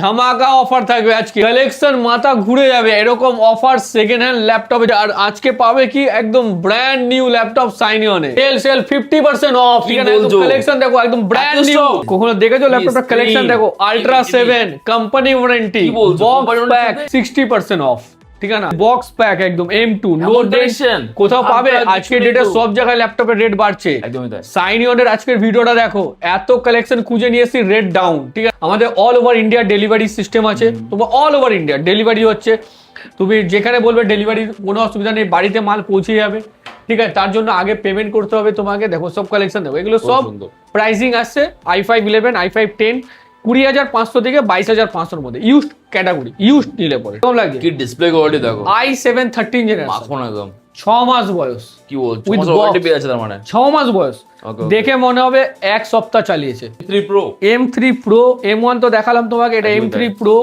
ধামাকা অফার থাকবে আজকে, কালেকশন মাথা ঘুরে যাবে এরকম অফার সেকেন্ড হ্যান্ড ল্যাপটপে। আর আজকে পাবে কি একদম ব্র্যান্ড নিউ ল্যাপটপ সাইনিয়নে সেল 50% অফ। ঠিক আছে, কালেকশন দেখো একদম ব্র্যান্ড নিউ। কখনো দেখেছো ল্যাপটপটা কালেকশন দেখো, ultra 7 company warranty, box pack 60% of. ঠিক আছে না, বক্স প্যাক একদম M2 নো ডেট কোথাও পাবে। আজকে ডেটে সব জায়গায় ল্যাপটপের রেট বাড়ছে। সাইনিয়নের আজকের ভিডিওটা দেখো, এত কালেকশন খুঁজে নিয়ে এসেছি, রেট ডাউন। ঠিক আছে, আমাদের all over India delivery system আছে। তোমার অল ওভার ইন্ডিয়া ডেলিভারি হচ্ছে, তুমি যেখানে বলবে ডেলিভারি কোনো অসুবিধা নেই, বাড়িতে মাল পৌঁছে যাবে। ঠিক আছে, তার জন্য আগে পেমেন্ট করতে হবে তোমাকে। দেখো সব কালেকশন দেখো, এগুলো সব প্রাইসিং আসছে i5 11 i5 10 20,500 থেকে 22,500 মধ্যে ইউজড ক্যাটাগরি, ইউজড নিলে পরে কম লাগছে। কি ডিসপ্লে কোয়ালিটি দেখো, i7 13 জেনারেশন, মাখন একদম 6 মাস বয়স। কি বলছো, 6 মাস ওয়ারেন্টি পেয়ে আছে তার মানে? 6 মাস বয়স, দেখে মনে হবে এক সপ্তাহ চালিয়েছে। M3 Pro M1 তো দেখালাম তোমাকে, এটা M3 Pro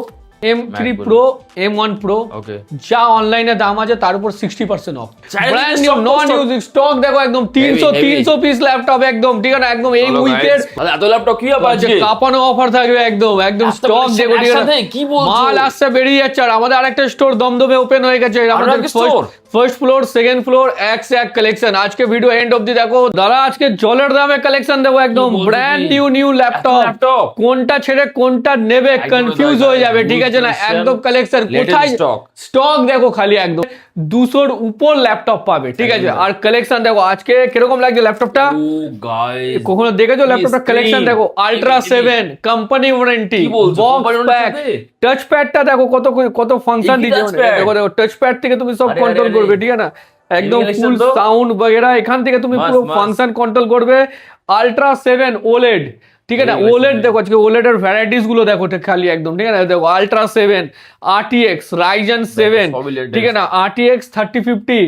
M3 Pro M1 Pro যা অনলাইনে দাম আছে তার উপর 60% of. Brand new non use stock দেখো, একদম 300 পিস ল্যাপটপ একদম। ঠিক আছে, একদম এই উইকের এত ল্যাপটপ কি হবে আজকে, কাপানো অফার থাকবে একদম। একদম স্টক দেখো, ঠিক আছে কি বলছো, মাল আসছে বেরিয়ে যাচ্ছে। আর আমাদের আরেকটা স্টোর দমদমে ওপেন হয়ে গেছে, আমাদের ফার্স্ট ফ্লোর সেকেন্ড ফ্লোর এক সে এক কালেকশন। আজকে ভিডিও এন্ড অবধি দেখো দাদা, আজকে জলের দামে কালেকশন দেবো একদম ব্র্যান্ড নিউ ল্যাপটপ। কোনটা ছেড়ে কোনটা নেবে কনফিউজ হয়ে যাবে। ঠিক আছে না, একদম কালেকশন কোথায় স্টক দেখো, খালি একদম 200-র উপর ল্যাপটপ পাবে। ঠিক আছে, আর কালেকশন দেখো আজকে কিরকম লাগছে ল্যাপটপটা। কখনো দেখেছো ল্যাপটপটা কালেকশন দেখো, ultra 7 company warranty, box pack, touch প্যাডটা দেখো কত কত ফাংশন দিয়েছে। দেখো দেখো টাচ প্যাড থেকে তুমি সব কন্ট্রোল করবে। ঠিক আছে না, একদম ফুল সাউন্ড বগেরা এখান থেকে তুমি পুরো ফাংশন কন্ট্রোল করবে। আল্ট্রা 7 OLED, ঠিক আছে, OLED দেখো আজকে OLED এর ভ্যারাইটিস গুলো দেখো খালি একদম। ঠিক আছে, দেখো আল্ট্রা 7 RTX Ryzen 7, ঠিক আছে না, RTX 3050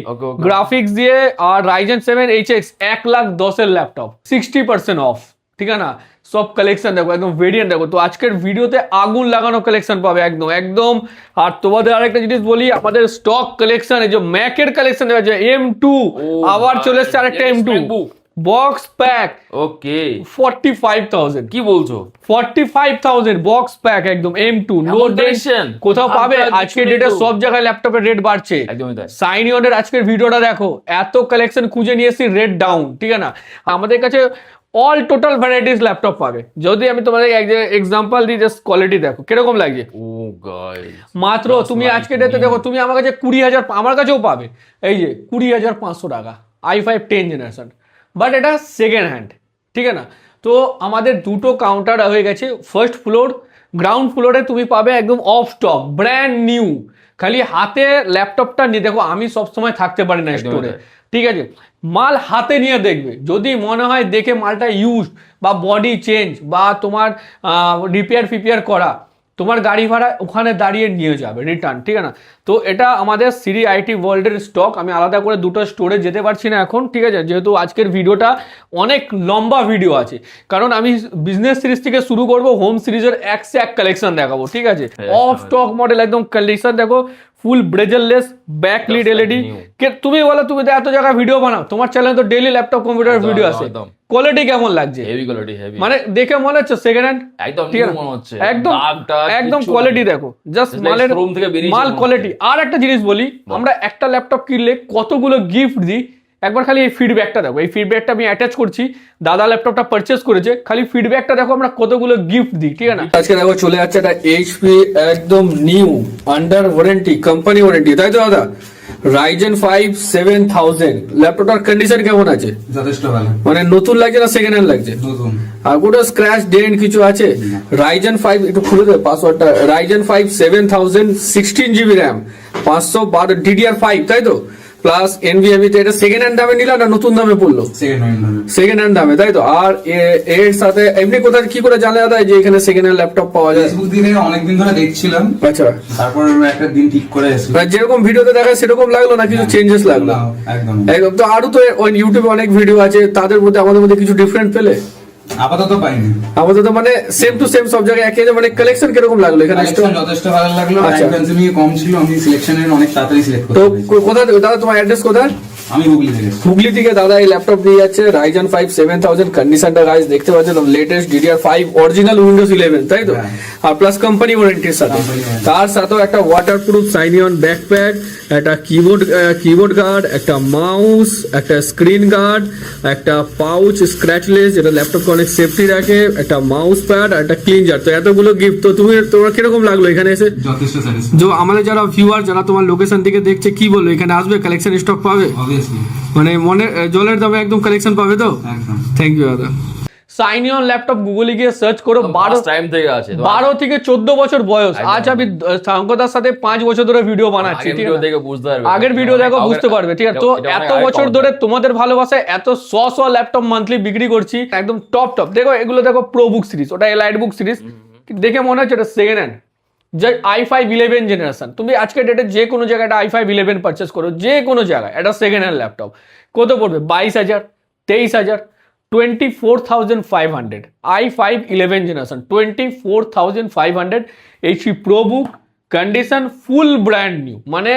গ্রাফিক্স দিয়ে, আর Ryzen 7 HX 1,10,000 এর ল্যাপটপ 60% অফ। ঠিক আছে না, সব কালেকশন দেখো একদম ভেরিয়েন্ট দেখো। তো আজকের ভিডিওতে আগুন লাগানো কালেকশন পাবে একদম একদম। আর তোমাদের আরেকটা জিনিস বলি, আমাদের স্টক কালেকশন এই যে ম্যাকের কালেকশন দেখা যায়, M2 আবার চলে এসছে আরেকটা M2 বক্স প্যাক, ওকে 45,000। কি বলছো, 45,000 বক্স প্যাক একদম M2 নো ডেট কোথাও পাবে। আজকের ডেটে সব জায়গায় ল্যাপটপের রেট বাড়ছে। সাইনিয়নের আজকের ভিডিওটা দেখো, এত কালেকশন খুঁজে নিয়ে এসেছি, রেট ডাউন। ঠিক আছে না, আমাদের কাছে অল টোটাল ভ্যারাইটিস ল্যাপটপ পাবে। যদি আমি তোমাদের এক্সাম্পল দিই, জাস্ট কোয়ালিটি দেখো কিরকম লাগছে। মাত্র তুমি আজকে ডেটে দেখো, তুমি আমার কাছে 20,000, আমার কাছেও পাবে এই যে 20,500 টাকা i5 10 জেনারেশন, বাট এটা সেকেন্ড হ্যান্ড। ঠিক আছে না, তো আমাদের দুটো কাউন্টার হয়ে গেছে, ফার্স্ট ফ্লোর গ্রাউন্ড ফ্লোরে তুমি পাবে একদম অফ স্টক ব্র্যান্ড নিউ। খালি হাতে ল্যাপটপটা নিয়ে দেখো, আমি সবসময় থাকতে পারি না স্টোরে। ঠিক আছে, মাল হাতে নিয়ে দেখবে, যদি মনে হয় দেখে মালটা ইউজ বা বডি চেঞ্জ বা তোমার রিপেয়ার করা, তোমার গাড়ি ভাড়া ওখানে দাঁড়িয়ে নিয়ে যাবে রিটার্ন। ঠিক আছে না, তো এটা আমাদের সিরি আইটি ওয়ার্ল্ডের স্টক। আমি আলাদা করে দুটো স্টোরে যেতে পারছি না এখন। ঠিক আছে, যেহেতু আজকের ভিডিওটা অনেক লম্বা ভিডিও আছে, কারণ আমি বিজনেস সিরিজ থেকে শুরু করবো, হোম সিরিজের এক সে এক কালেকশন দেখাবো। ঠিক আছে, অফ স্টক মডেল একদম কালেকশন দেখো, ফুল ব্রেজারলেস ব্যাকলিড এলইডি। তুমি বলো, তুমি তো এত জায়গায় ভিডিও বানাও, তোমার চ্যানেলে তো ডেইলি ল্যাপটপ কম্পিউটার ভিডিও আসে, কোয়ালিটি কেমন লাগছে? হেভি কোয়ালিটি, হেভি মানে দেখে মনে হচ্ছে সেকেন্ড হ্যান্ড, একদম ঠিক আছে মনে হচ্ছে একদম একদম কোয়ালিটি দেখো, জাস্ট মালের মাল কোয়ালিটি। আর একটা জিনিস বলি, আমরা একটা ল্যাপটপ কিনলে কতগুলো গিফট দিই, একবার খালি এই ফিডব্যাকটা দেখো। এই ফিডব্যাকটা আমি অ্যাটাচ করছি, দাদা ল্যাপটপটা পারচেস করেছে, খালি ফিডব্যাকটা দেখো আমরা কতগুলো গিফট দিই। ঠিক আছে না, আজকে দেখো চলে যাচ্ছে একটা HP একদম new under warranty company warranty, তাই তো দাদা? Ryzen 5 7000 ল্যাপটপটার কন্ডিশন কেমন আছে? যথেষ্ট ভালো। মানে নতুন লাগছে না সেকেন্ড হ্যান্ড লাগছে? নতুন। আর কোনো স্ক্র্যাচ ডেন্ট কিছু আছে? Ryzen 5 একটু খুলে দে পাসওয়ার্ডটা। Ryzen 5 7000 16GB RAM 512 DDR5, তাই তো? Plus NVMe। এটা সেকেন্ড হ্যান্ড দামে নিলা না নতুন দামে পড়লো? সেকেন্ড হ্যান্ড দামে, তাই তো? আর এর সাথে এমনি কোথায় কি করে জানা যায় যে এখানে সেকেন্ড হ্যান্ড ল্যাপটপ পাওয়া যায়? ফেসবুক দিনে অনেকদিন ধরে দেখছিলাম। আচ্ছা, তারপর একটা দিন ঠিক করে এসেছি। যেরকম ভিডিওতে দেখা সেরকম লাগলো না কিছু চেঞ্জেস লাগলো? একদম একদম। তো আরো তো ইউটিউবে অনেক ভিডিও আছে, তাদের মধ্যে আমাদের মধ্যে কিছু ডিফারেন্ট পেলে? আপাতত পাইনি। আপাতত মানে সেম টু সেম সব জায়গায় একই। মানে কালেকশন কিরকম লাগলো এখানে? যথেষ্ট ভালো লাগলো। টাইম কনজিউমিং কম ছিল, আমি সিলেকশনের অনেক তাড়াতাড়ি সিলেক্ট করতে তো কোথায় দাদা তোমার অ্যাড্রেস কোথায়? আমি হুগলি থেকে হুগলি থেকে দাদা এই ল্যাপটপ নিয়ে যাচ্ছে Ryzen 5 7000 কন্ডিশনটা গাইস দেখতে পাচ্ছেন লেটেস্ট DDR5 অরিজিনাল উইন্ডোজ 11 তাই তো হ্যাঁ। আর প্লাস কোম্পানি ওয়ারেন্টির সাথে Company warranty। তার সাথেও একটা ওয়াটারপ্রুফ সাইন অন ব্যাকপ্যাক একটা কিবোর্ড গার্ড একটা মাউস একটা স্ক্রিন গার্ড একটা পাউচ স্ক্র্যাচলেস যেটা ল্যাপটপকে অনেক সেফটি রাখে একটা মাউস প্যাড আর একটা ক্লিনজার তো এতগুলো গিফট তো তোমার কিরকম লাগলো এখানে এসে যথেষ্ট স্যাটিসফাইড যে আমাদের যারা ভিউয়ার যারা তোমার লোকেশন থেকে দেখছে কি বলবো এখানে আসবে কালেকশন স্টক পাবে অবভিয়াসলি মানে মনে জলের দামে একদম কালেকশন পাবে তো একদম থ্যাংক ইউ দাদা সাইন অন ল্যাপটপ গুগলে গিয়ে সার্চ করো টাইম থেকে আছে 12 থেকে 14 বছর বয়স আজ আমি শঙ্করদার সাথে 5 বছর ধরে ভিডিও বানাচ্ছি ঠিক ভিডিও আছে দেখে বুঝতে পারবে আগের ভিডিও দেখো বুঝতে পারবে ঠিক আছে তো এত বছর ধরে তোমাদের ভালোবাসায় এত শ ল্যাপটপ মান্থলি বিক্রি করছি একদম টপ দেখো এগুলো দেখো প্রো বুক সিরিজ ওটা এলাইট বুক সিরিজ দেখে মনে হচ্ছে এটা সেকেন্ড হ্যান্ড যে i5 11 জেনারেশন তুমি আজকে ডেটে যে কোনো জায়গায় একটা i5 11 পারচেস করো যে কোনো জায়গায় এটা সেকেন্ড হ্যান্ড ল্যাপটপ কত পড়বে 22,000 23,000 24,500 i5 11 generation 24,500 HP ProBook condition full brand new মানে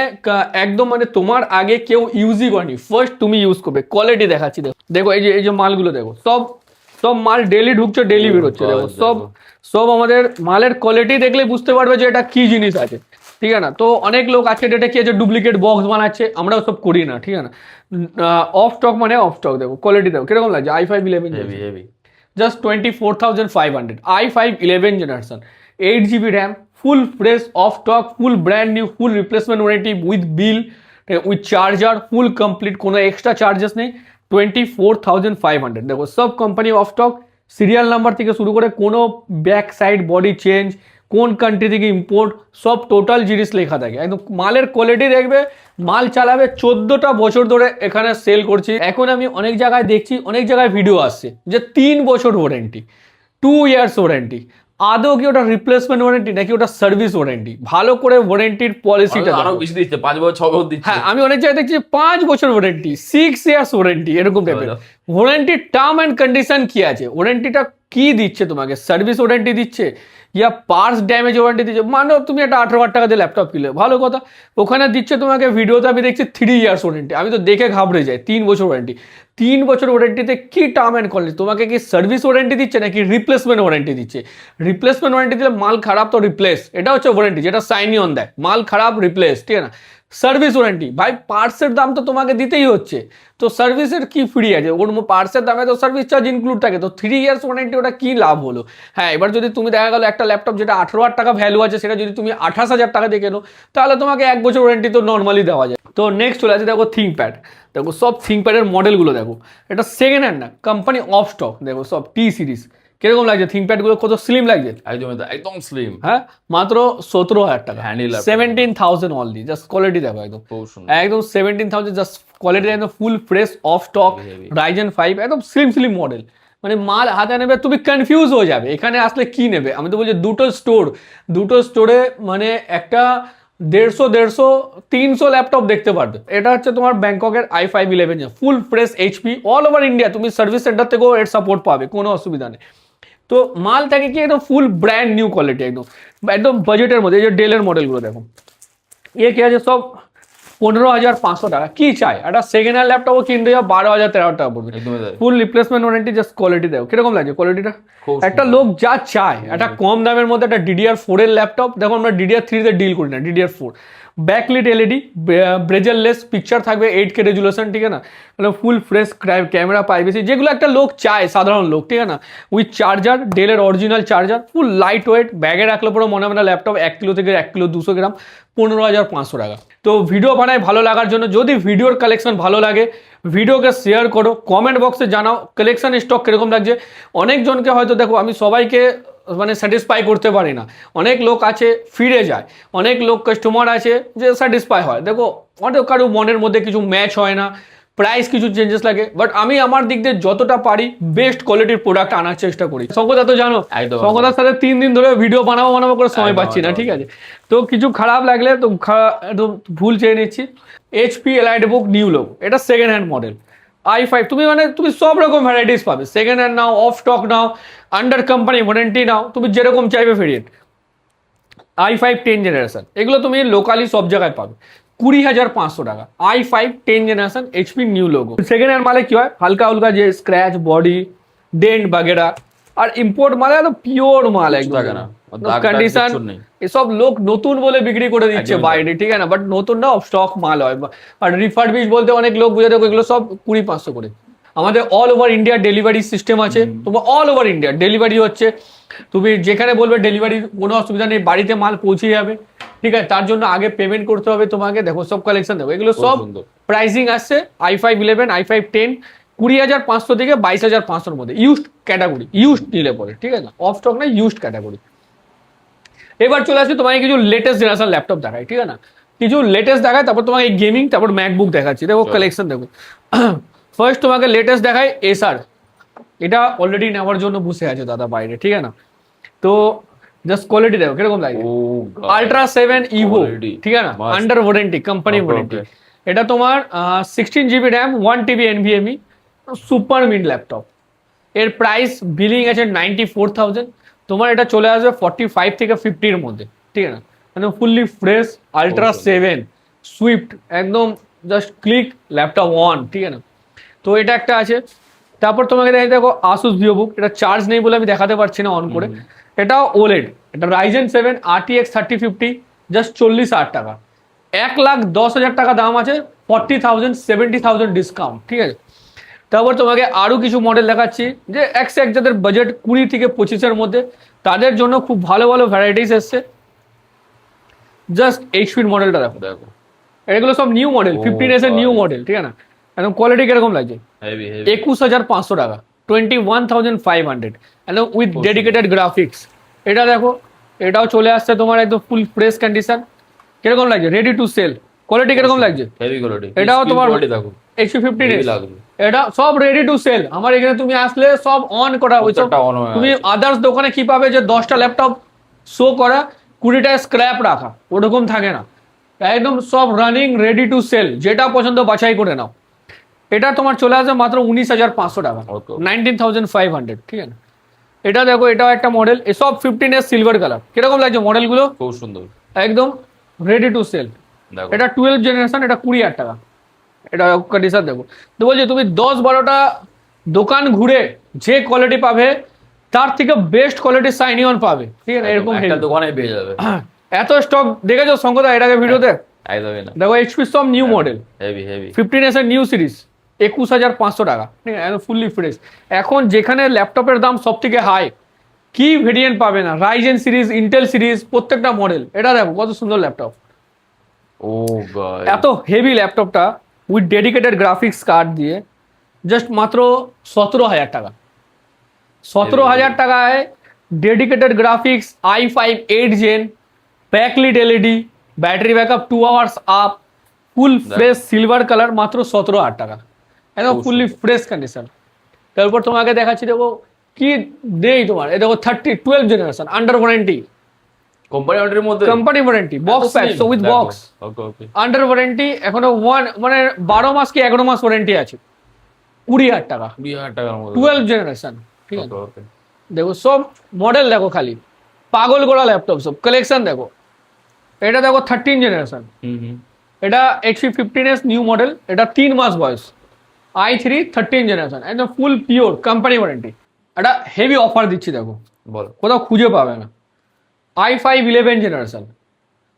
একদম মানে তোমার আগে কেউ ইউজই করেনি ফার্স্ট তুমি ইউজ করবে কোয়ালিটি দেখাচ্ছি দেখো এই যে মালগুলো দেখো সব মাল ডেলি ঢুকছে ডেলি বেরোচ্ছে দেখো সব আমাদের মালের কোয়ালিটি দেখলে বুঝতে পারবে যে এটা কি জিনিস আছে ঠিক আছে না তো অনেক লোক আজকে ডেটে কি আছে ডুপ্লিকেট বক্স বানাচ্ছে আমরাও সব করি না ঠিক আছে না অফ স্টক মানে অফ স্টক দেখো কোয়ালিটি দেখো কিরকম লাগছে i5 11 heavy just 24,500 i5 11 generation 8GB RAM full fresh of stock full brand new full replacement warranty with bill with charger full complete কোনো এক্সট্রা চার্জেস নেই 24,500 দেখো সব company of stock serial number থেকে শুরু করে কোনো ব্যাক সাইড বডি চেঞ্জ কোন country থেকে ইম্পোর্ট সব টোটাল জিনিস লেখা থাকে একদম মালের কোয়ালিটি দেখবে মাল চালাবে 14টা বছর ধরে এখানে সেল করছি এখন আমি অনেক জায়গায় দেখছি অনেক জায়গায় ভিডিও আসছে যে 3 বছর ওয়ারেন্টি 2 ইয়ার্স ওয়ারেন্টি আদৌ কি ওটা রিপ্লেসমেন্ট ওয়ারেন্টি নাকি ওটা সার্ভিস ওয়ারেন্টি ভালো করে ওয়ারেন্টির পলিসিটা আরো বেশি দিচ্ছে 5 বছর 6 বছর দিচ্ছে হ্যাঁ আমি অনেক জায়গায় দেখছি 5 বছর ওয়ারেন্টি 6 ইয়ার্স ওয়ারেন্টি এরকম টাইপের ওয়ারেন্টির টার্ম অ্যান্ড কন্ডিশন কি আছে ওয়ারেন্টিটা কি দিচ্ছে তোমাকে সার্ভিস ওয়ারেন্টি দিচ্ছে ইয়া পার্টস ড্যামেজ ওয়ারেন্টি দিচ্ছে মানে তুমি একটা 18,000 টাকা দিয়ে ল্যাপটপ কিনলে ভালো কথা ওখানে দিচ্ছে তোমাকে ভিডিওতে আমি দেখছি 3 ইয়ার্স ওয়ারেন্টি আমি তো দেখে ঘাবড়ে যাই 3 বছর ওয়ারেন্টি 3 বছর ওয়ারেন্টিতে কি টার্ম অ্যান্ড কন্ডিশন তোমাকে কি সার্ভিস ওয়ারেন্টি দিচ্ছে নাকি রিপ্লেসমেন্ট ওয়ারেন্টি দিচ্ছে রিপ্লেসমেন্ট ওয়ারেন্টি দিলে মাল খারাপ তো রিপ্লেস এটা হচ্ছে ওয়ারেন্টি যেটা সাইন অন দেয় মাল খারাপ রিপ্লেস ঠিক আছে না সার্ভিস ওয়ারেন্টি ভাই পার্টসের দাম তো তোমাকে দিতেই হচ্ছে তো সার্ভিসের কি ফ্রি আছে ওর পার্টসের দামে তো সার্ভিস চার্জ ইনক্লুড থাকে তো 3 ইয়ার্স ওয়ারেন্টি ওটা কি লাভ হলো হ্যাঁ এবার যদি তুমি দেখা গেলো একটা ল্যাপটপ যেটা 18,000 টাকা ভ্যালু আছে সেটা যদি তুমি 28,000 টাকা দিয়ে কেনো তাহলে তোমাকে 1 বছর ওয়ারেন্টি তো নর্মালি দেওয়া যায় তো নেক্সট চলে আছে দেখো থিঙ্কপ্যাড দেখো সব থিঙ্কপ্যাডের মডেলগুলো দেখো এটা সেকেন্ড হ্যান্ড না কোম্পানি অফ স্টক দেখো সব টি সিরিজ কিরকম লাগছে থিঙ্কপ্যাডগুলো কত স্লিম লাগছে একদম স্লিম হ্যাঁ মাত্র 17,000 টাকা Handy laptop। 17,000 only just quality দেখো একদম খুব সুন্দর। একদম 17,000 জাস্ট কোয়ালিটি একদম full fresh of stock heavy। Ryzen 5 একদম স্লিম মডেল মানে মাল হাতে নেবে তুমি কনফিউজ হয়ে যাবে এখানে আসলে কি নেবে আমি তো বলছি দুটো স্টোরে মানে একটা 150-300 ল্যাপটপ দেখতে পারবে এটা হচ্ছে তোমার ব্যাংককের i5 11 full fresh HP all over India তুমি সার্ভিস সেন্টার থেকেও এর সাপোর্ট পাবে কোনো অসুবিধা নেই তো মাল থাকে কি একদম ফুল ব্র্যান্ড নিউ কোয়ালিটি একদম বাজেটের মধ্যে এই যে ডেলের মডেলগুলো দেখো কি আছে সব 15,500 টাকা কি চাই একটা সেকেন্ড হ্যান্ড ল্যাপটপও কিনতে যাও 12,000-13,000 টাকা পড়বে একদমই তাই। ফুল রিপ্লেসমেন্ট ওয়ারেন্টি জাস্ট কোয়ালিটি দেখো কিরকম লাগছে কোয়ালিটিটা খুব একটা লোক যা চায় একটা কম দামের মধ্যে একটা DDR4 এর ল্যাপটপ দেখো আমরা DDR3 তে ডিল করি না DDR4 ব্যাকলিট এলইডি ব্রেজারলেস পিকচার থাকবে 8K রেজুলেশন ঠিক আছে না ফুল ফ্রেশ ক্যামেরা প্রাইভেসি যেগুলো একটা লোক চায় সাধারণ লোক ঠিক আছে না উইথ চার্জার ডেলের original charger full light weight ব্যাগে রাখলে পরে মনে হবে না ল্যাপটপ 1 কিলো থেকে 1 কিলো 200 গ্রাম 15,500 টাকা তো ভিডিও বানায় ভালো লাগার জন্য যদি ভিডিওর কালেকশন ভালো লাগে ভিডিওকে শেয়ার করো কমেন্ট বক্সে জানাও কালেকশন স্টক কিরকম লাগছে অনেকজনকে হয়তো দেখো আমি সবাইকে মানে স্যাটিসফাই করতে পারি না অনেক লোক আছে ফিরে যায় অনেক লোক কাস্টমার আছে যে স্যাটিসফাই হয় দেখো অনেক কারো মনের মধ্যে কিছু ম্যাচ হয় না প্রাইস কিছু চেঞ্জেস লাগে বাট আমি আমার দিক দিয়ে যতটা পারি বেস্ট কোয়ালিটির প্রোডাক্ট আনার চেষ্টা করি শঙ্করদা তো জানো একদম। শঙ্করদার সাথে 3 দিন ধরে ভিডিও বানাবো করে সময় পাচ্ছি না ঠিক আছে তো কিছু খারাপ লাগলে তো একদম ভুল চেয়ে নিচ্ছি HP এলাইটবুক নিউ লোক এটা সেকেন্ড হ্যান্ড মডেল i5 তুমি সব রকম ভ্যারাইটিস পাবে সেকেন্ড হ্যান্ড নাও অফ স্টক নাও আন্ডার কোম্পানি ওয়ারেন্টি নাও তুমি যেরকম চাইবে ভেরিয়েন্ট i5 10 জেনারেশন এগুলো তুমি লোকালি সব জায়গায় পাবে 20,500 টাকা। i5 10 generation HP new logo. Second hand মালে কি হয়, হালকা হালকা যে স্ক্র্যাচ বডি ডেন্ট বাগেরা, আর ইম্পোর্ট মালে তো পিওর মাল একদম থাকে না, দাগ কন্ডিশন। কিচ্ছু নেই। এসব লোক নতুন বলে বিক্রি করে দিচ্ছে একদমই বাইরে, ঠিক আছে না, বাট নতুন না, স্টক মাল হয়। আর রিফার্বিশ বলতে অনেক লোক বুঝে দেখো এগুলো সব 20,500 করে। আমাদের all over India delivery system আছে, তোমার অল ওভার ইন্ডিয়া ডেলিভারি হচ্ছে, তুমি যেখানে বলবে ডেলিভারি কোনো অসুবিধা নেই, বাড়িতে মাল পৌঁছে যাবে, ঠিক আছে। তার জন্য আগে পেমেন্ট করতে হবে তোমাকে। দেখো সব কালেকশন দেখো, এগুলো সব সুন্দর। প্রাইসিং আসছে i5 11, i5 10 20,500 থেকে 22,500 মধ্যে, ইউজড ক্যাটাগরি, ইউজড নিলে পরে, ঠিক আছে, অফ স্টক না, ইউজড ক্যাটাগরি। এবার চলে আসছে তোমাকে কিছু লেটেস্ট জেনারেশন ল্যাপটপ দেখায়, ঠিক আছে না, কিছু লেটেস্ট দেখায়, তারপর তোমাকে গেমিং, তারপর ম্যাকবুক দেখাচ্ছি। দেখো কালেকশন দেখো। ফার্স্ট তোমাকে লেটেস্ট দেখায় এসার, এটা অলরেডি নেওয়ার জন্য বসে আছে দাদা বাইরে, ঠিক আছে না। তো জাস্ট কোয়ালিটি দেখো কিরকম লাগে, ও আল্ট্রা 7 ইভো, Quality, ঠিক আছে না, must. Under warranty, company Okay, warranty. okay. এটা তোমার 16 GB RAM, 1 TB NVMe, super mid laptop. এর প্রাইস বিলিং আছে 94,000, তোমার এটা চলে আসবে 45 থেকে 50 এর মধ্যে, ঠিক আছে না, মানে ফুললি ফ্রেশ আল্ট্রা 7 সুইফট, একদম জাস্ট ক্লিক ল্যাপটপ অন, ঠিক আছে না। তো এটা একটা আছে। তারপর তোমাকে দেখো আসুস ভিভোবুক, এটা চার্জ নেই বলে আমি দেখাতে পারছি না অন করে। এটাও ওলেড, এটা রাইজেন 7 RTX 3050, জাস্ট 40,000 টাকা, 1,10,000 টাকা দাম আছে, 40,000 70,000 ডিসকাউন্ট, ঠিক আছে। তারপর তোমাকে আরো কিছু মডেল দেখাচ্ছি, যে এক্স্যাক্ট যাদের বাজেট 20 থেকে 25-এর মধ্যে, তাদের জন্য খুব ভালো ভালো ভ্যারাইটিস এসছে। জাস্ট এইচপির মডেলটা দেখো, দেখো এগুলো সব নিউ মডেল, 15s এর নিউ মডেল, ঠিক আছে না, একদম কোয়ালিটি কিরকম লাগছে, হেভি হেভি 21,500 টাকা, 21,500, একদম উইথ ডেডিকেটেড গ্রাফিক্স। এটা দেখো, এটাও চলে আসছে তোমার একদম ফুল ফ্রেশ কন্ডিশন, কিরকম লাগছে, রেডি টু সেল, কোয়ালিটি কিরকম লাগছে, হেভি কোয়ালিটি। এটাও তোমার দেখো HP 15s, হেভি লাগবে। এটা সব রেডি টু সেল। আমার এখানে তুমি আসলে সব অন করা হয়েছে, প্রত্যেকটা on হয়ে তুমি আছে। আদার্স দোকানে কি পাবে যে 10টা ল্যাপটপ শো করা, 20টা স্ক্র্যাপ রাখা, ওরকম থাকে না, একদম সব রানিং রেডি টু সেল, যেটা পছন্দ বাছাই করে নাও। এটা তোমার চলে আসবে মাত্র 19,500 টাকা, Okay. 19,500, ঠিক আছে। এটা দেখো, এটাও একটা মডেল, এসব 15s সিলভার কালার, কিরকম লাগছে মডেলগুলো, খুব সুন্দর। একদম রেডি টু সেল। দেখো এটা 12 জেনারেশন, এটা 20,000 টাকা, এটা কন্ডিশন দেখো। তো বলছি তুমি 10-12টা দোকান ঘুরে যে কোয়ালিটি পাবে, তার থেকে বেস্ট কোয়ালিটি সাইনিয়ন পাবে, ঠিক আছে, এরকম একটা দোকানে পেয়ে যাবে। এত স্টক দেখেছো শঙ্করদা এর আগে ভিডিওতে? একদমই না, দেখো এইচপি সব new model, heavy heavy 15s এর নিউ সিরিজ, 21,500 টাকা, ঠিক আছে, ফুললি ফ্রেশ। এখন যেখানে ল্যাপটপের দাম সব থেকে হাই, কি ভেরিয়েন্ট পাবে না, রাইজেন সিরিজ, ইন্টেল সিরিজ, প্রত্যেকটা মডেল। এটা দেখো কত সুন্দর ল্যাপটপ, ও গাই এত হেভি ল্যাপটপটা উইথ ডেডিকেটেড গ্রাফিক্স কার্ড দিয়ে জাস্ট মাত্র 17,000 টাকা, 17,000 টাকায় dedicated graphics, i5 8 gen, backlit LED, battery backup 2 hours up, full fresh silver colour, মাত্র 17,000 টাকা, একদম ফুললি ফ্রেশ কন্ডিশন। তারপর তোমাকে দেখাচ্ছি, দেখো কি দেই তোমার, এই দেখো 12 জেনারেশন আন্ডার ওয়ারেন্টি, কোম্পানি অর্ডারের মধ্যে company warranty, box pack, so with box, okay okay under warranty, এখনো মানে 12 মাস কি 11 মাস ওয়ারেন্টি আছে, 20,000 টাকা, 20,000 টাকার মধ্যে 12 জেনারেশন, ঠিক আছে। ওকে ওকে দেখো সব মডেল দেখো, খালি পাগল করা ল্যাপটপ, সব কালেকশন দেখো। এটা দেখো 13 জেনারেশন, হুম এটা HP 15s নিউ মডেল, এটা 3 মাস বয়স, i3 13 জেনারেশন, একদম ফুল পিওর কোম্পানি ওয়ারেন্টি। এটা হেভি অফার দিচ্ছি দেখো, বলো কোথাও খুঁজে পাবে না। i5 11 জেনারেশন,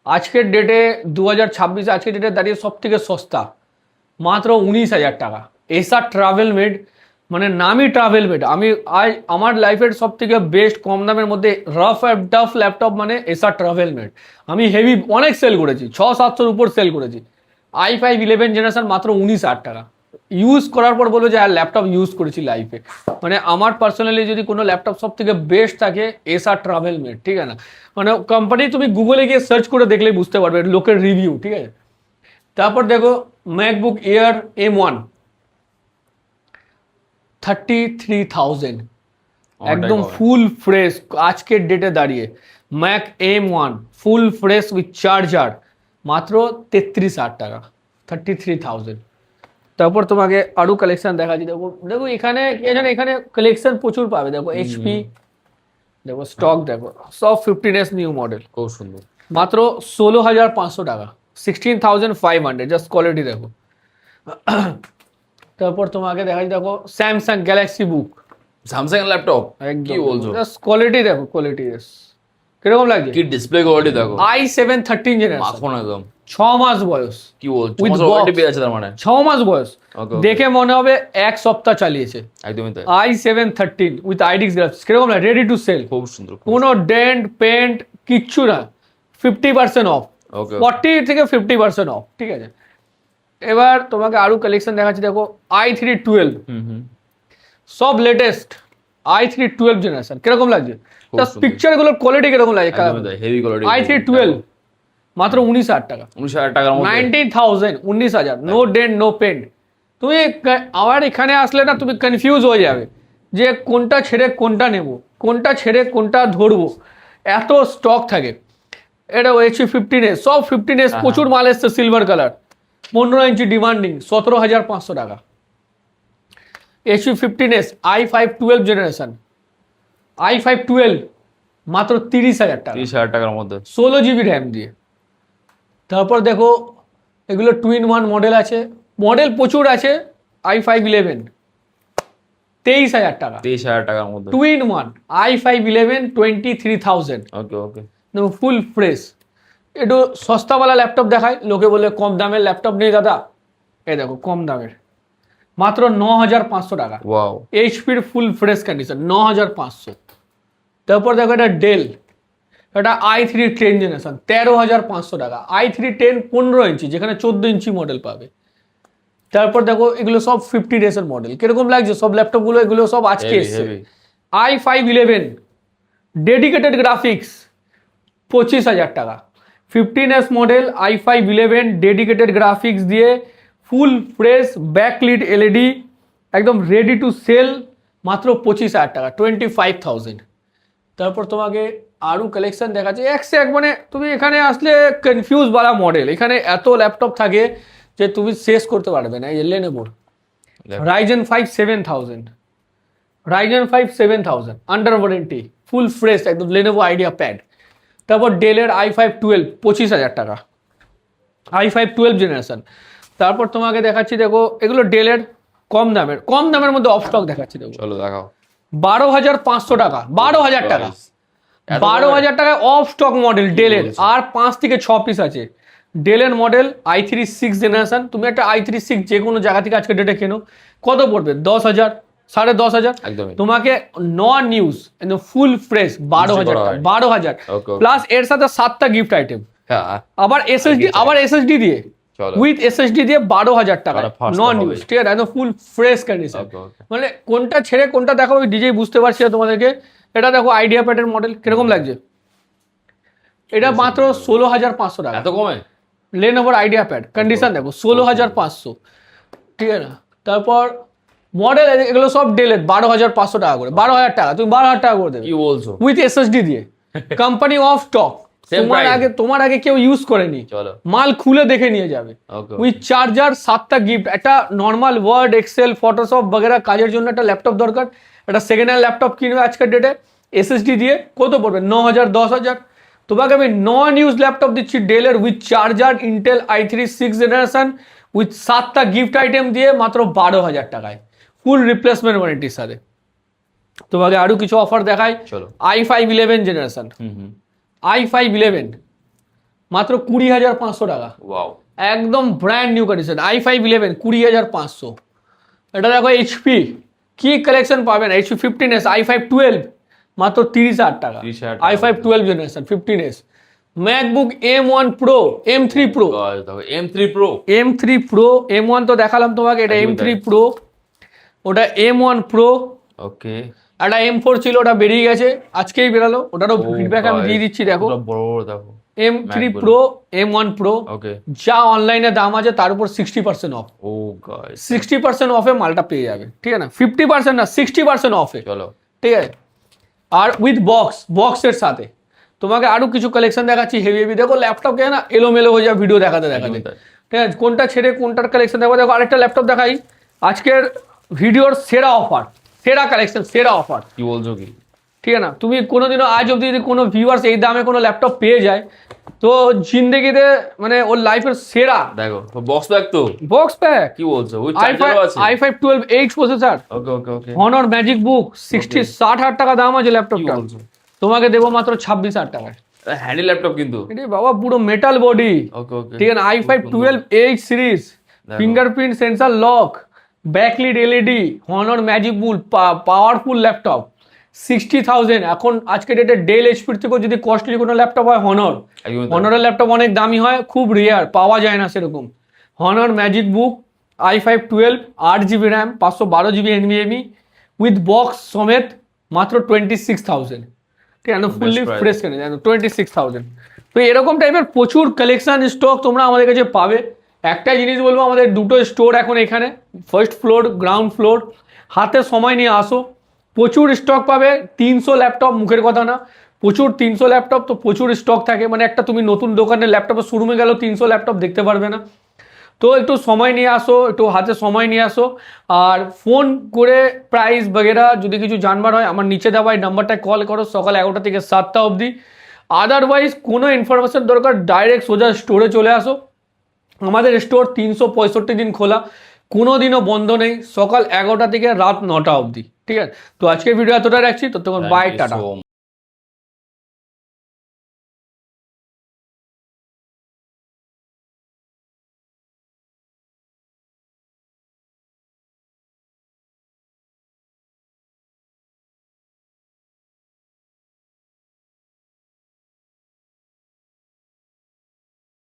আজকের ডেটে 2026, আজকের ডেটে দাঁড়িয়ে সব থেকে সস্তা, মাত্র 19,000 টাকা। এসার ট্রাভেল মেড, মানে নামই ট্রাভেল মেড। আমি আমার লাইফের সব থেকে বেস্ট কম দামের মধ্যে রাফ অ্যান্ড টাফ ল্যাপটপ মানে এসার ট্রাভেল মেড। আমি হেভি অনেক সেল করেছি, 600-700-র উপর সেল করেছি। i5 11 জেনারেশন মাত্র 19,000 টাকা। ইউজ করার পর বলবো যে আর ল্যাপটপ ইউজ করেছি লাইফে, মানে আমার পার্সোনালি যদি কোনো ল্যাপটপ সব থেকে বেস্ট থাকে, এসার ট্রাভেল মেড, ঠিক আছে না, মানে কোম্পানি তুমি গুগলে গিয়ে সার্চ করে দেখলেই বুঝতে পারবে লোকের রিভিউ, ঠিক আছে। তারপর দেখো ম্যাকবুক এয়ার M1 33,000, একদম ফুল ফ্রেশ আজকের ডেটে দাঁড়িয়ে। Mac M1 full fresh with charger, মাত্র 33,000 টাকা, 33,000। তারপর তোমাকে আরো কালেকশন দেখাচ্ছি, দেখো দেখো এখানে এখানে কালেকশন প্রচুর পাবে। দেখো HP, দেখো স্টক দেখো, সব 15s নিউ মডেল, খুব সুন্দর। মাত্র 16,500 টাকা, 16,500 জাস্ট কোয়ালিটি দেখো। তারপর তোমাকে দেখাচ্ছি দেখো স্যামসাং গ্যালাক্সি বুক, স্যামসাং ল্যাপটপ কি বলছো? জাস্ট কোয়ালিটি দেখো, কোয়ালিটি কিরকম লাগছে, কি ডিসপ্লে কোয়ালিটি দেখো, i7 13 জেনারেশন, মাখন একদম 6 মাস বয়স, কি বলছো? With warranty box। পেয়ে আছে তার মানে? 6 মাস বয়স, Okay, okay। দেখে মনে হবে 1 সপ্তাহ চালিয়েছে। একদমই তাই, i7 13 উইথ IDX গ্রাফিক্স, কিরকম লাগে, রেডি টু সেল, খুব সুন্দর। কোনো ডেন্ট পেন্ট কিচ্ছু না, 50% অফ, ওকে 40 থেকে 50% অফ, ঠিক আছে। এবার তোমাকে আরো কালেকশন দেখাচ্ছি দেখো i3 12, হুম সব লেটেস্ট i3 12 জেনারেশন, কিরকম লাগছে, জাস্ট সুন্দর। পিকচার গুলোর কোয়ালিটি কিরকম লাগে, একদমই তাই, হেভি কোয়ালিটি। i3 12 মাত্র 19,000 টাকা, 19,000 টাকার মধ্যে 19,000, 19,000, নো ডেন্ট নো পেন্ট। তুমি আমার এখানে আসলে না তুমি কনফিউজ হয়ে যাবে যে কোনটা ছেড়ে কোনটা নেব, কোনটা ছেড়ে কোনটা ধরবো, এত স্টক থাকে। এটা HP 15s, সব 15s প্রচুর মাল এসছে, সিলভার কালার, 15 ইঞ্চি ডিমান্ডিং, 17,500 টাকা। HP 15s i5 12 generation, i5 12 মাত্র 30,000 টাকা, 30,000 টাকার মধ্যে 16 জিবি র্যাম দিয়ে। তারপর দেখো এগুলো 2-in-1 মডেল আছে, মডেল প্রচুর আছে, i5 11 23,000 টাকা, 23,000 টাকার মধ্যে 2-in-1 i5 11 23,000, ওকে ওকে ফুল ফ্রেশ। একটু সস্তাওয়ালা ল্যাপটপ দেখায়, লোকে বলে কম দামের ল্যাপটপ নেই দাদা, এই দেখো কম দামের, মাত্র 9,500 টাকা, ওয়াও এইচপির ফুল ফ্রেশ কন্ডিশন, 9,500। তারপর দেখো এটা ডেল, এটা i3 10 জেনারেশন, 13,500 টাকা, i3 10 15 ইঞ্চি, যেখানে 14 ইঞ্চি মডেল পাবে। তারপর দেখো এগুলো সব 50 ডেজ এর মডেল, কিরকম লাগছে সব ল্যাপটপগুলো, এগুলো সব আজকে হেভি এসছে। হেভি i5 11 ডেডিকেটেড গ্রাফিক্স 25,000 টাকা, 15s model i5 11 dedicated graphics দিয়ে ফুল ফ্রেশ ব্যাকলিট এলইডি, একদম রেডি টু সেল, মাত্র 25,000 টাকা, 25,000। তারপর তোমাকে আরও কালেকশন দেখাচ্ছে এক সে এক, মানে তুমি এখানে আসলে কনফিউজ বালা মডেল, এখানে এত ল্যাপটপ থাকে যে তুমি শেষ করতে পারবে না। এই লেনোভোর Ryzen 5 7000, Ryzen 5 7000 under warranty, full fresh একদম লেনোভো আইডিয়া প্যাড। তারপর ডেলের i5 12 25,000 টাকা, i5 12 জেনারেশন। তারপর তোমাকে দেখাচ্ছি দেখো এগুলো ডেলের কম দামের মধ্যে অফ স্টক দেখাচ্ছি দেখো, চলো দেখাও। 12,500 টাকা, 12,000 টাকা, 12,000 টাকায় অফ স্টক মডেল ডেলের, আর 5 থেকে 6 পিস আছে। ডেলের মডেল i3 6 জেনারেশন, তুমি একটা i3 6 যে কোনো জায়গা থেকে আজকে ডেটে কেনো, কত পড়বে, 10,000, 10,500। একদমই তোমাকে নন ইউজ একদম ফুল ফ্রেশ 12,000 টাকা, 12,000 Okay, okay। প্লাস এর সাথে 7টা গিফট আইটেম, হ্যাঁ আবার এসএসডি দিয়ে, চলো উইথ এসএসডি দিয়ে 12,000 টাকা, আরে first নন হবে। ইউজ, ঠিক আছে, একদম full fresh condition. Okay, okay। মানে কোনটা ছেড়ে কোনটা দেখো ওই ডিজে বুঝতে পারছি না তোমাদেরকে। এটা দেখো আইডিয়া প্যাডের মডেল, কিরকম লাগছে, এটা মাত্র 16,500 টাকা, এত কমে? লেনোভোর আইডিয়া প্যাড, কন্ডিশন দেখো 16,500, ঠিক আছে না। তারপর মডেল এগুলো সব ডেলের 12,500 টাকা করে, 12,000 টাকা, তুমি 12,000 টাকা করে দেবে কি বলছো? উইথ এসএসডি দিয়ে, company of stock, Same price। তোমার আগে কেউ ইউজ করেনি, চলো মাল খুলে দেখে নিয়ে যাবে, ওকে উইথ চার্জার, 7টা গিফট। একটা নর্মাল ওয়ার্ড এক্সেল ফটোশপ বগেরা কাজের জন্য একটা ল্যাপটপ দরকার, একটা সেকেন্ড হ্যান্ড ল্যাপটপ কিনবে আজকের ডেটে এসএসডি দিয়ে, কত পড়বে, 9,000 10,000। তোমাকে আমি নন ইউজ ল্যাপটপ দিচ্ছি ডেলের with charger, Intel i3 6 generation with 7টা গিফট আইটেম দিয়ে, মাত্র 12,000 টাকায়, ফুল রিপ্লেসমেন্ট ওয়ারেন্টির সাথে। তোমাকে আরো কিছু অফার দেখায়, চলো i5 11 জেনারেশন, হুম i5 11 মাত্র 20,500 টাকা, ওয়াও একদম ব্র্যান্ড নিউ কন্ডিশন, i5 11 20,500। এটা দেখো এইচপি, কি কালেকশন পাবেন, HP 15s i5 12 মাত্র 30,000 টাকা, 30,000 টাকা। i5 12 generation 15s। MacBook M1 Pro, M3 Pro, দেখো M3 Pro, M3 Pro, M1 তো দেখালাম তোমাকে, এটা একদমই M3 তাই। Pro, ওটা M1 Pro, ওকে একটা M4 ছিল ওটা বেরিয়ে গেছে, আজকেই বেরালো, ওটারও ফিডব্যাক আমি দিয়ে দিচ্ছি দেখো। বড় বড় দেখো M3 MacBook। Pro, M1 Pro, ওকে যা অনলাইনে দাম আছে তার উপর 60% অফ, ও গাইস 60% অফে মালটা পেয়ে যাবে, ঠিক আছে না, 50% না 60% অফে, চলো ঠিক আছে। আর উইথ বক্সের সাথে তোমাকে আরো কিছু কালেকশন দেখাচ্ছি হেভি হেভি। দেখো ল্যাপটপ কে না এলোমেলো হয়ে যাবে ভিডিও দেখাতে, একদমই তাই। ঠিক আছে, কোনটা ছেড়ে কোনটার কালেকশন দেখো। দেখো আরেকটা ল্যাপটপ দেখাই, আজকের ভিডিওর সেরা অফার, সেরা কালেকশন, সেরা অফার, কি বলছো কি ঠিক আছে না? তুমি কোনোদিনও আজ অব্দি যদি কোনো ভিউয়ার্স এই দামে কোনো ল্যাপটপ পেয়ে যায় তো জিন্দেগিতে মানে ওর লাইফের সেরা দেখো বক্স ব্যাগ তো, বক্স প্যাক কি বলছো, উইথ চার্জারও আছে। i5 12 8 প্রসেসর, ওকে ওকে ওকে, হনর ম্যাজিক বুক 60 টাকা দাম আছে কি ল্যাপটপটা, বলছো, তোমাকে দেবো মাত্র 26,000 টাকায়। হ্যান্ডি ল্যাপটপ কিন্তু। এটি বাবা পুরো মেটাল বডি, ওকে ওকে, ঠিক আছে, i5 12 8 series, fingerprint sensor lock, backlit LED, Honor magic বুক, পাওয়ারফুল ল্যাপটপ, 60,000। এখন আজকে ডেটে ডেল এইচপির থেকেও যদি কস্টলি কোনো ল্যাপটপ হয় হনর, একদমই তাই। হনরের ল্যাপটপ অনেক দামি হয়, খুব রেয়ার, পাওয়া যায় না সেরকম। Honor magic book i5 12 8GB RAM 512GB NVMe with box সমেত মাত্র 26,000, ঠিক আছে, ফুললি price। ফ্রেশ কেনে জানো 26,000। তো এরকম টাইপের প্রচুর কালেকশন স্টক তোমরা আমাদের কাছে পাবে। একটা জিনিস বলবো, আমাদের দুটো স্টোর এখন এখানে, ফার্স্ট ফ্লোর, গ্রাউন্ড ফ্লোর, হাতে সময় নিয়ে আসো, প্রচুর স্টক পাবে। 300 ল্যাপটপ মুখের কথা না, প্রচুর 300 ল্যাপটপ তো প্রচুর স্টক থাকে, মানে একটা তুমি নতুন দোকানের ল্যাপটপের শোরুমে গেলেও 300 ল্যাপটপ দেখতে পারবে না। তো একটু সময় নিয়ে আসো, একটু হাতে সময় নিয়ে আসো, আর ফোন করে প্রাইস বগেরা যদি কিছু জানবার হয় আমার নিচে দেওয়া এই নাম্বারটায় কল করো সকাল 11টা থেকে 7টা অবধি। আদারওয়াইজ কোনো ইনফরমেশন দরকার ডাইরেক্ট সোজা স্টোরে চলে আসো। আমাদের স্টোর 365 দিন খোলা, কোনো দিনও বন্ধ নেই, সকাল 11টা থেকে রাত 9টা অবধি, ঠিক আছে। তো আজকের ভিডিও এতটা রাখছি, তো তখন বাই, টাটা।